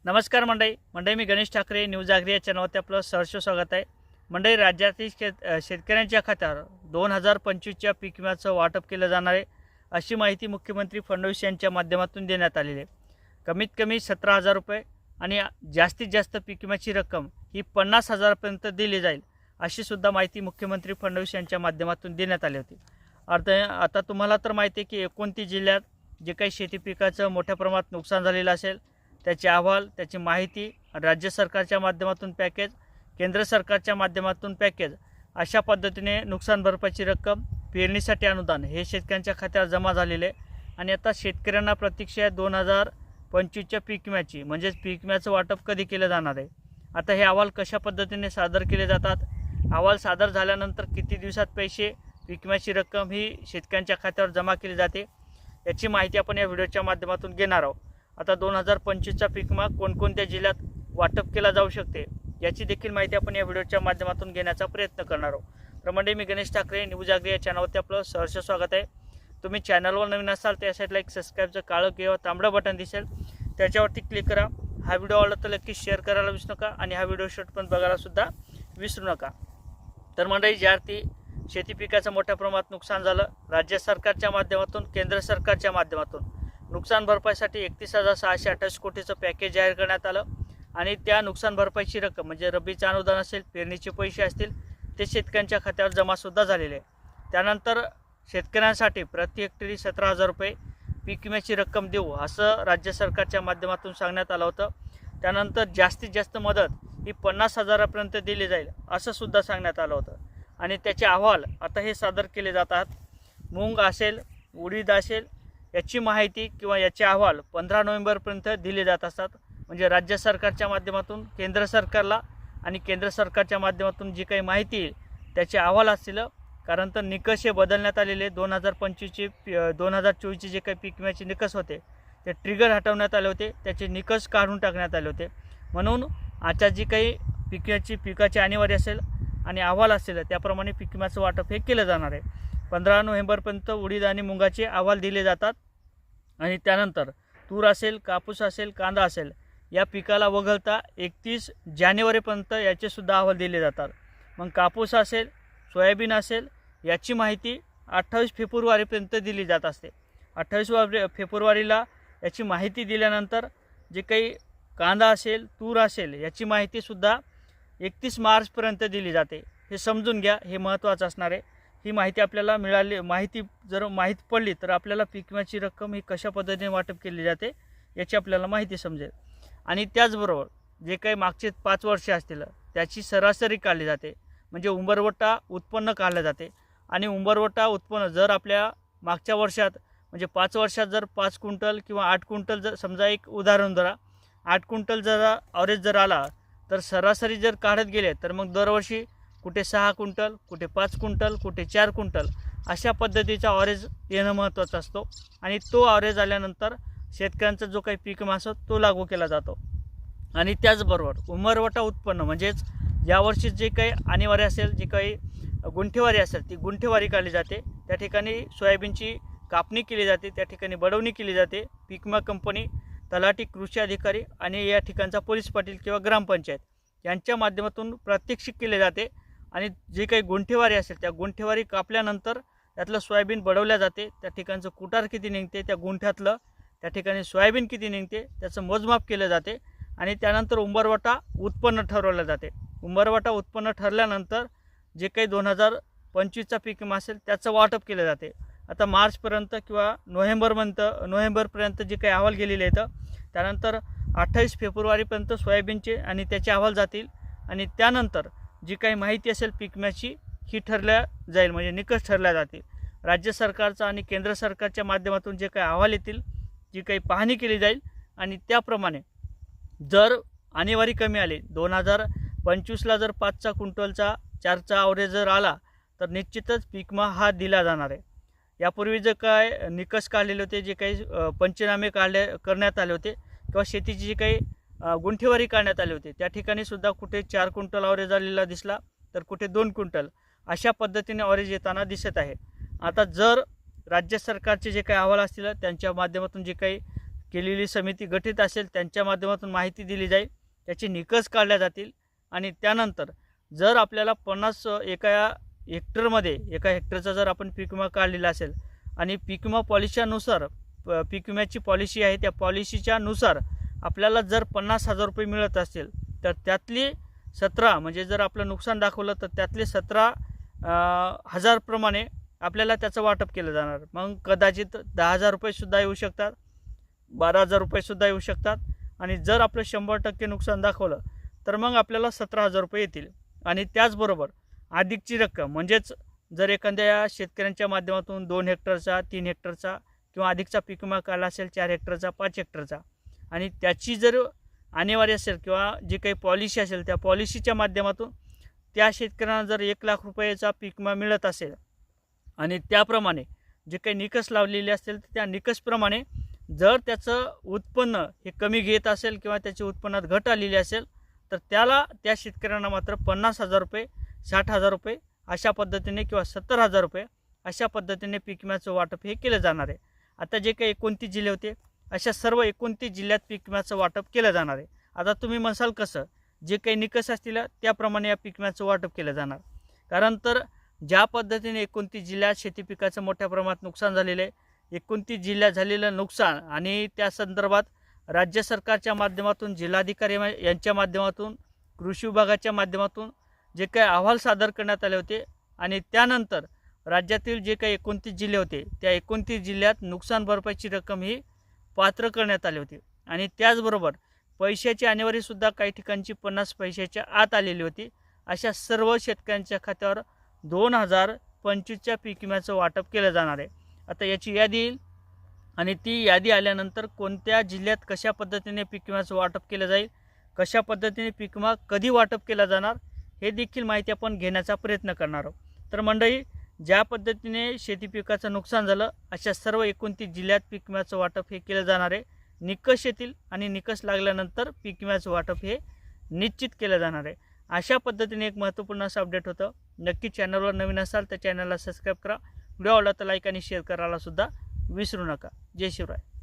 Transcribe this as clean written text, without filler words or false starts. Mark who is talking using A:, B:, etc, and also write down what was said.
A: नमस्कार मंडळी मी गणेश ठाकरे न्यूज आगरी या चॅनलवरती आपलं सहर्ष स्वागत आहे। मंडळी, राज्यातील शेतकऱ्यांच्या खात्यावर 2025च्या पीक विम्याचं वाटप केलं जाणार आहे अशी माहिती मुख्यमंत्री फडणवीस यांच्या माध्यमातून देण्यात आलेली आहे। कमीत कमी 17,000 रुपये आणि जास्तीत जास्त पीक विम्याची रक्कम ही 50,000पर्यंत दिली जाईल अशी सुद्धा माहिती मुख्यमंत्री फडणवीस यांच्या माध्यमातून देण्यात आली होती। आता तुम्हाला तर माहिती आहे की 29 जिल्ह्यात जे काही शेती पिकाचं मोठ्या प्रमाणात नुकसान झालेलं असेल त्याचे अहवाल, त्याची माहिती राज्य सरकारच्या माध्यमातून पॅकेज, केंद्र सरकारच्या माध्यमातून पॅकेज, अशा पद्धतीने नुकसान भरपाईची रक्कम, पेरणीसाठी अनुदान हे शेतकऱ्यांच्या खात्यावर जमा झालेले आणि आता शेतकऱ्यांना प्रतीक्षा आहे 2025च्या पीक विम्याची, म्हणजेच पीक विम्याचं वाटप कधी केलं जाणार आहे। आता हे अहवाल कशा पद्धतीने सादर केले जातात, अहवाल सादर झाल्यानंतर किती दिवसात पैसे, पीक विम्याची रक्कम ही शेतकऱ्यांच्या खात्यावर जमा केली जाते याची माहिती आपण या व्हिडिओच्या माध्यमातून घेणार आहोत। आता 2025चा पीक विमा कोणकोणत्या जिल्ह्यात वाटप केला जाऊ शकते याची देखील माहिती आपण या व्हिडिओच्या माध्यमातून घेण्याचा प्रयत्न करणार आहोत। तर मंडळी, मी गणेश ठाकरे न्यूज आगरी या चॅनलवरती आपलं सहर्ष स्वागत आहे। तुम्ही चॅनलवर नवीन असाल त्या साईडला एक सबस्क्राईबचं काळं किंवा तांबडं बटन दिसेल, त्याच्यावरती क्लिक करा। हा व्हिडिओ आवडला तर नक्की शेअर करायला विसरू नका आणि हा व्हिडिओ शॉर्ट पण बघायला सुद्धा विसरू नका। तर मंडळी, ज्यार्थी शेती पिकाचं मोठ्या प्रमाणात नुकसान झालं, राज्य सरकारच्या माध्यमातून, केंद्र सरकारच्या माध्यमातून नुकसान भरपाईसाठी 31,628 कोटीचं पॅकेज जाहीर करण्यात आलं आणि त्या नुकसान भरपाईची रक्कम म्हणजे रब्बीचं अनुदान असेल, पेरणीचे पैसे असतील ते शेतकऱ्यांच्या खात्यावर जमासुद्धा झालेले आहे। त्यानंतर शेतकऱ्यांसाठी प्रति हेक्टरी 17,000 रुपये पीक विम्याची रक्कम देऊ असं राज्य सरकारच्या माध्यमातून सांगण्यात आलं होतं। त्यानंतर जास्तीत जास्त मदत ही 50,000पर्यंत दिली जाईल असं सुद्धा सांगण्यात आलं होतं आणि त्याचे अहवाल आता हे सादर केले जातात। मूग असेल, उडीद असेल याची माहिती किंवा याचे अहवाल 15 नोव्हेंबरपर्यंत दिले जात असतात। म्हणजे राज्य सरकारच्या माध्यमातून केंद्र सरकारला आणि केंद्र सरकारच्या माध्यमातून जी काही माहिती येईल त्याचे अहवाल असतील, कारण तर निकष हे बदलण्यात आलेले 2024चे जे काही पीक विम्याचे निकष होते ते ट्रिगर हटवण्यात आले होते, त्याचे निकष काढून टाकण्यात आले होते। म्हणून आता जी काही पिकाची अनिवार्य असेल आणि अहवाल असेल त्याप्रमाणे पीक विम्याचं वाटप हे केलं जाणार आहे। 15 नोव्हेंबरपर्यंत उडीद आणि मुगाचे अहवाल दिले जातात आणि त्यानंतर तूर असेल, कापूस असेल, कांदा असेल या पिकाला वगळता 31 जानेवारीपर्यंत याचेसुद्धा अहवाल दिले जातात। मग कापूस असेल, सोयाबीन असेल याची माहिती 28 फेब्रुवारीपर्यंत दिली जात असते। 28 फेब्रुवारीला याची माहिती दिल्यानंतर जे काही कांदा असेल, तूर असेल याची माहितीसुद्धा 31 मार्चपर्यंत दिली जाते। हे समजून घ्या, हे महत्त्वाचं असणार आहे। ही माहिती आपल्याला जर माहीत पडली तर आपल्याला पीक विम्याची रक्कम ही कशा पद्धतीने वाटप केली जाते याची आपल्याला माहिती समजेल। आणि त्याचबरोबर जे काही मागचे 5 वर्षे असतील त्याची सरासरी काढली जाते, म्हणजे उंबरवटा उत्पन्न काढलं जाते आणि उंबरवटा उत्पन्न जर आपल्या मागच्या वर्षात म्हणजे 5 वर्षात जर 5 क्विंटल किंवा 8 क्विंटल जर समजा, एक उदाहरण धरा, 8 क्विंटल जर ॲव्हरेज जर आला तर सरासरी जर काढत गेले तर मग दरवर्षी कुठे 6 क्विंटल, कुठे 5 क्विंटल, कुठे 4 क्विंटल अशा पद्धतीचा ॲव्हरेज येणं महत्त्वाचा असतो आणि तो ॲव्हरेज आल्यानंतर शेतकऱ्यांचा जो काही पीक विमा असतो तो लागू केला जातो। आणि त्याचबरोबर उंबरवटा उत्पन्न म्हणजेच यावर्षी जे काही अनिवार्य असेल, जे काही गुंठेवारी असेल ती गुंठेवारी काढली जाते। त्या ठिकाणी सोयाबीनची कापणी केली जाते, त्या ठिकाणी बडवणी केली जाते। पीक विमा कंपनी, तलाठी, कृषी अधिकारी आणि या ठिकाणचा पोलीस पाटील किंवा ग्रामपंचायत यांच्या माध्यमातून प्रात्यक्षिक केले जाते आणि जे काही गुंठेवारी असेल त्या गुंठेवारी कापल्यानंतर त्यातलं सोयाबीन बडवल्या जाते, त्या ठिकाणचं कुटार किती निघते, त्या गुंठ्यातलं त्या ठिकाणी सोयाबीन किती निघते त्याचं मोजमाप केलं जाते आणि त्यानंतर उंबरवटा उत्पन्न ठरवलं जाते। उंबरवटा उत्पन्न ठरल्यानंतर जे काही 2025चा पीक विमा असेल त्याचं वाटप केलं जाते। आता मार्चपर्यंत किंवा नोव्हेंबरपर्यंत जे काही अहवाल गेलेले आहेत त्यानंतर 28 फेब्रुवारीपर्यंत सोयाबीनचे आणि त्याचे अहवाल जातील आणि त्यानंतर जी काही माहिती असेल पीक विम्याची ही ठरल्या जाईल, म्हणजे निकष ठरल्या जातील। राज्य सरकारचा आणि केंद्र सरकारच्या माध्यमातून जे काही अहवाल येतील, जी काही पाहणी केली जाईल आणि त्याप्रमाणे जर आणेवारी कमी आली, 2025ला जर 5 क्विंटलचा 4चा ॲव्हरेज जर आला तर निश्चितच पीक विमा हा दिला जाणार आहे। यापूर्वी जे काय निकष काढलेले होते, जे काही पंचनामे करण्यात आले होते किंवा शेतीची जी काही गुंठेवारी काढण्यात आली होती त्या ठिकाणी सुद्धा कुठे 4 क्विंटल ॲव्हरेज आलेला दिसला तर कुठे 2 क्विंटल अशा पद्धतीने ॲव्हरेज येताना दिसत आहे। आता जर राज्य सरकारचे जे काही अहवाल असतील त्यांच्या माध्यमातून जे काही केलेली समिती गठीत असेल त्यांच्या माध्यमातून माहिती दिली जाईल, त्याचे निकष काढले जातील आणि त्यानंतर जर आपल्याला 50 एका हेक्टरचा जर आपण पीक विमा काढलेला असेल आणि पीक विमा पॉलिसीनुसार पीक विम्याची पॉलिसी आहे त्या पॉलिसीच्या नुसार आपल्याला जर 50,000 रुपये मिळत असतील तर त्यातली 17 म्हणजे जर आपलं नुकसान दाखवलं तर त्यातले 17,000 प्रमाणे आपल्याला त्याचं वाटप केलं जाणार. मग कदाचित 10,000 रुपयेसुद्धा येऊ शकतात, 12,000 रुपयेसुद्धा येऊ शकतात आणि जर आपलं 100% नुकसान दाखवलं तर मग आपल्याला 17,000 रुपये येतील. आणि त्याचबरोबर अधिकची रक्कम म्हणजेच जर एखाद्या शेतकऱ्यांच्या माध्यमातून 2 हेक्टरचा 3 हेक्टरचा किंवा अधिकचा पीक विमा काढला असेल 4 हेक्टरचा 5 हेक्टरचा आणि त्याची जर आणेवारी असेल किंवा जी काही पॉलिसी असेल त्या पॉलिसीच्या माध्यमातून त्या शेतकऱ्यांना जर 1,00,000 रुपयाचा पीक विमा मिळत असेल आणि त्याप्रमाणे जे काही निकष लावलेले असतील त्या निकषप्रमाणे जर त्याचं उत्पन्न हे कमी घेत असेल किंवा त्याच्या उत्पन्नात घट आलेली असेल तर त्या शेतकऱ्यांना मात्र 50,000 रुपये 60,000 रुपये अशा पद्धतीने किंवा 70,000 रुपये अशा पद्धतीने पीक विम्याचं वाटप हे केलं जाणार आहे. आता जे काही 29 जिल्हे होते अशा सर्व 29 जिल्ह्यात पीक विम्याचं वाटप केलं जाणार आहे. आता तुम्ही म्हणसाल कसं, जे काही निकष असतील त्याप्रमाणे या पीक विम्याचं वाटप केलं जाणार. कारण तर ज्या पद्धतीने 29 जिल्ह्यात शेती पिकाचं मोठ्या प्रमाणात नुकसान झालेलं आहे, 29 जिल्ह्यात झालेलं नुकसान आणि त्या संदर्भात राज्य सरकारच्या माध्यमातून जिल्हाधिकारी यांच्या माध्यमातून कृषी विभागाच्या माध्यमातून जे काही अहवाल सादर करण्यात आले होते आणि त्यानंतर राज्यातील जे काही 29 जिल्हे होते त्या 29 जिल्ह्यात नुकसान भरपाईची रक्कम ही पात्र करण्यात आली होती. आणि त्याचबरोबर पैशाची आणेवारीसुद्धा काही ठिकाणची 50 पैशाच्या आत आलेली होती. अशा सर्व शेतकऱ्यांच्या खात्यावर 2025च्या पीक विम्याचं वाटप केलं जाणार आहे. आता याची यादी येईल आणि ती यादी आल्यानंतर कोणत्या जिल्ह्यात कशा पद्धतीने पीक विम्याचं वाटप केलं जाईल, कशा पद्धतीने पीक विमा कधी वाटप केला जाणार हे देखील माहिती आपण घेण्याचा प्रयत्न करणार आहोत. तर मंडळी, ज्या पद्धतीने शेती पिकाचं नुकसान झालं अशा सर्व 29 जिल्ह्यात पीक विम्याचं वाटप हे केलं जाणार आहे. निकष येतील आणि निकष लागल्यानंतर पीक विम्याचं वाटप हे निश्चित केलं जाणार आहे. अशा पद्धतीने एक महत्त्वपूर्ण असं अपडेट होतं. नक्की चॅनलवर नवीन असाल तर चॅनलला सबस्क्राईब करा. व्हिडिओ आवडला तर लाईक आणि शेअर करायला सुद्धा विसरू नका. जय शिवराय.